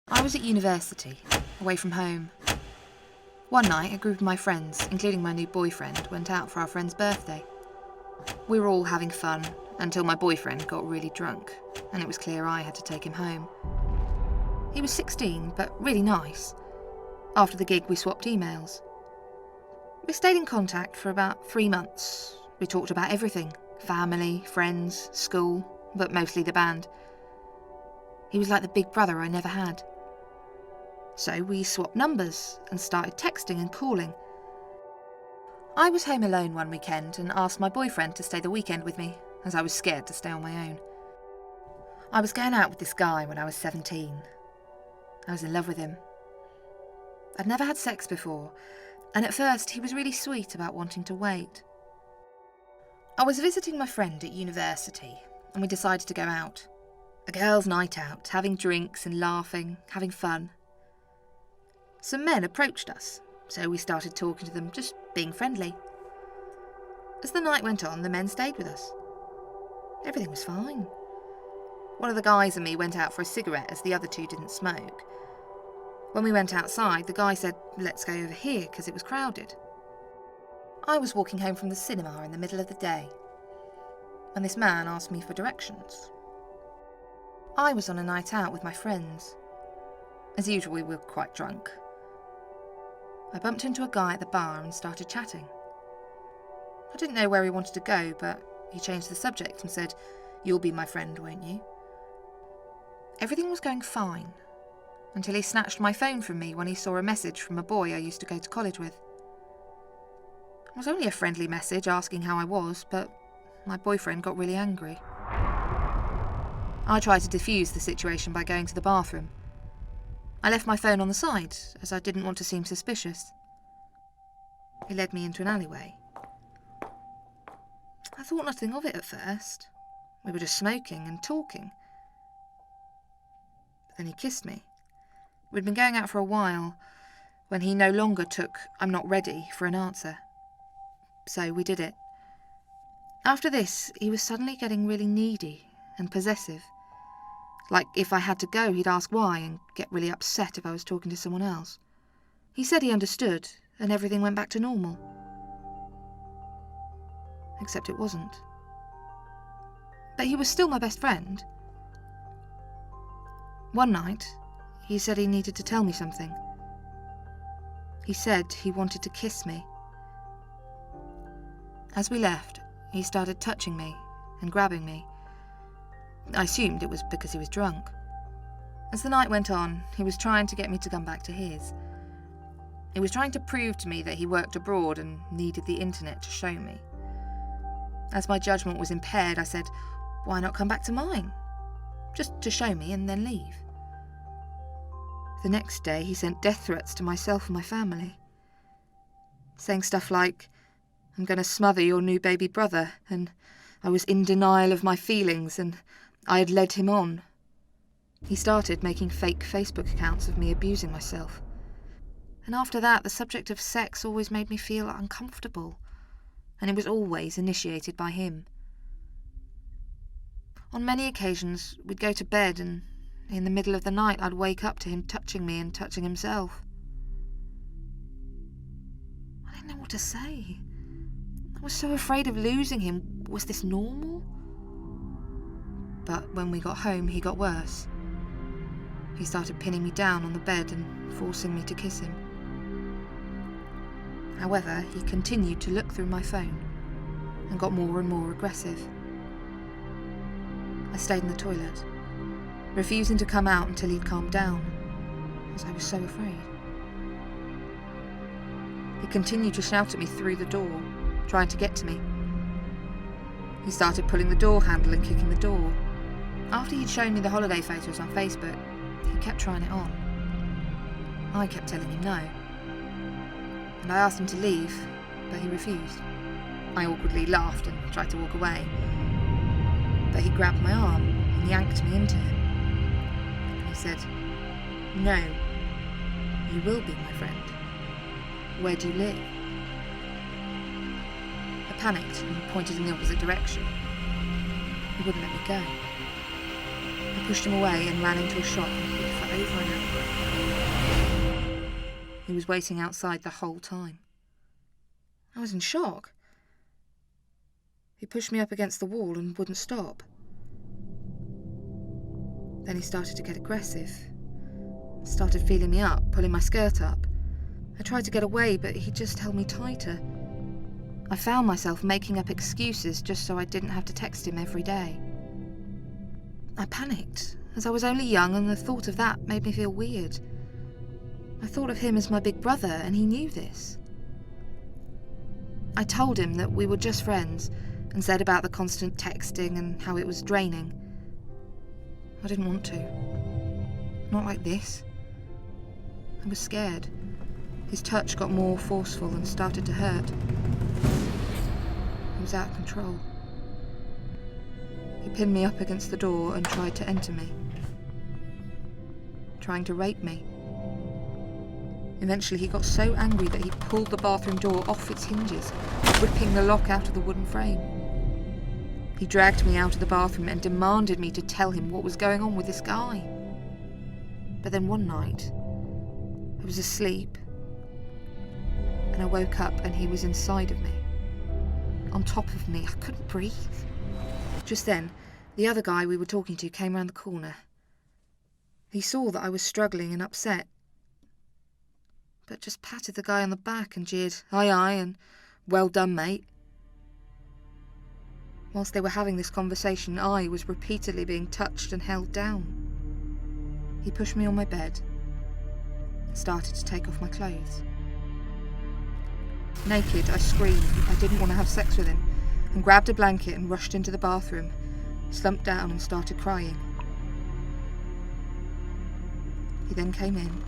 I was at university, away from home. One night, a group of my friends, including my new boyfriend, went out for our friend's birthday. We were all having fun until my boyfriend got really drunk, and it was clear I had to take him home. He was 16, but really nice. After the gig, we swapped emails. We stayed in contact for about 3 months. We talked about everything: family, friends, school, but mostly the band. He was like the big brother I never had. So we swapped numbers and started texting and calling. I was home alone one weekend and asked my boyfriend to stay the weekend with me, as I was scared to stay on my own. I was going out with this guy when I was 17. I was in love with him. I'd never had sex before, and at first he was really sweet about wanting to wait. I was visiting my friend at university, and we decided to go out. A girls' night out, having drinks and laughing, having fun. Some men approached us, so we started talking to them, just being friendly. As the night went on, the men stayed with us. Everything was fine. One of the guys and me went out for a cigarette as the other two didn't smoke. When we went outside, the guy said, "Let's go over here," because it was crowded. I was walking home from the cinema in the middle of the day, and this man asked me for directions. I was on a night out with my friends. As usual, we were quite drunk. I bumped into a guy at the bar and started chatting. I didn't know where he wanted to go, but he changed the subject and said, "You'll be my friend, won't you?" Everything was going fine, until he snatched my phone from me when he saw a message from a boy I used to go to college with. It was only a friendly message asking how I was, but my boyfriend got really angry. I tried to defuse the situation by going to the bathroom. I left my phone on the side, as I didn't want to seem suspicious. He led me into an alleyway. I thought nothing of it at first. We were just smoking and talking. But then he kissed me. We'd been going out for a while, when he no longer took "I'm not ready" for an answer. So we did it. After this, he was suddenly getting really needy and possessive. Like, if I had to go, he'd ask why and get really upset if I was talking to someone else. He said he understood, and everything went back to normal. Except it wasn't. But he was still my best friend. One night, he said he needed to tell me something. He said he wanted to kiss me. As we left, he started touching me and grabbing me. I assumed it was because he was drunk. As the night went on, he was trying to get me to come back to his. He was trying to prove to me that he worked abroad and needed the internet to show me. As my judgment was impaired, I said, "Why not come back to mine? Just to show me and then leave." The next day, he sent death threats to myself and my family, saying stuff like, "I'm going to smother your new baby brother," and I was in denial of my feelings and I had led him on. He started making fake Facebook accounts of me abusing myself. And after that, the subject of sex always made me feel uncomfortable, and it was always initiated by him. On many occasions, we'd go to bed and in the middle of the night I'd wake up to him touching me and touching himself. I didn't know what to say. I was so afraid of losing him. Was this normal? But when we got home, he got worse. He started pinning me down on the bed and forcing me to kiss him. However, he continued to look through my phone and got more and more aggressive. I stayed in the toilet, refusing to come out until he'd calmed down, as I was so afraid. He continued to shout at me through the door, trying to get to me. He started pulling the door handle and kicking the door. After he'd shown me the holiday photos on Facebook, he kept trying it on. I kept telling him no, and I asked him to leave, but he refused. I awkwardly laughed and tried to walk away, but he grabbed my arm and yanked me into him. He said, "No, you will be my friend. Where do you live?" I panicked and pointed in the opposite direction. He wouldn't let me go. I pushed him away and ran into a shop and hid for over and over. He was waiting outside the whole time. I was in shock. He pushed me up against the wall and wouldn't stop. Then he started to get aggressive. Started feeling me up, pulling my skirt up. I tried to get away, but he just held me tighter. I found myself making up excuses just so I didn't have to text him every day. I panicked, as I was only young and the thought of that made me feel weird. I thought of him as my big brother, and he knew this. I told him that we were just friends and said about the constant texting and how it was draining. I didn't want to. Not like this. I was scared. His touch got more forceful and started to hurt. He was out of control. He pinned me up against the door and tried to enter me. Trying to rape me. Eventually he got so angry that he pulled the bathroom door off its hinges, ripping the lock out of the wooden frame. He dragged me out of the bathroom and demanded me to tell him what was going on with this guy. But then one night, I was asleep, and I woke up and he was inside of me. On top of me, I couldn't breathe. Just then, the other guy we were talking to came round the corner. He saw that I was struggling and upset, but just patted the guy on the back and jeered, "Aye, aye," and "Well done, mate." Whilst they were having this conversation, I was repeatedly being touched and held down. He pushed me on my bed and started to take off my clothes. Naked, I screamed. I didn't want to have sex with him, and grabbed a blanket and rushed into the bathroom, slumped down and started crying. He then came in,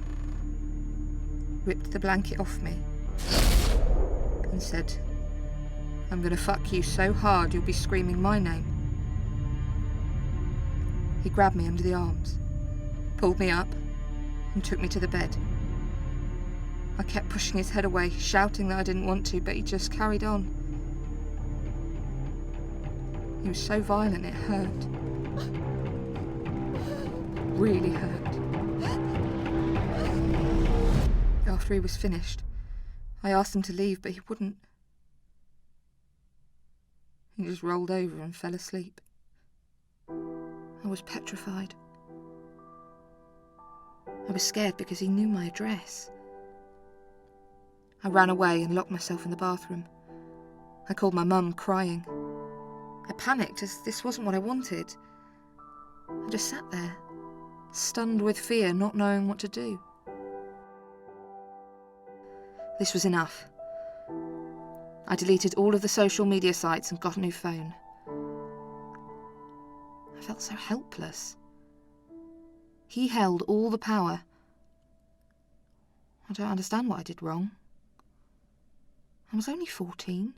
ripped the blanket off me, and said, "I'm gonna fuck you so hard you'll be screaming my name." He grabbed me under the arms, pulled me up, and took me to the bed. I kept pushing his head away, shouting that I didn't want to, but he just carried on. He was so violent it hurt. Really hurt. After he was finished, I asked him to leave, but he wouldn't. He just rolled over and fell asleep. I was petrified. I was scared because he knew my address. I ran away and locked myself in the bathroom. I called my mum, crying. I panicked as this wasn't what I wanted. I just sat there, stunned with fear, not knowing what to do. This was enough. I deleted all of the social media sites and got a new phone. I felt so helpless. He held all the power. I don't understand what I did wrong. I was only 14.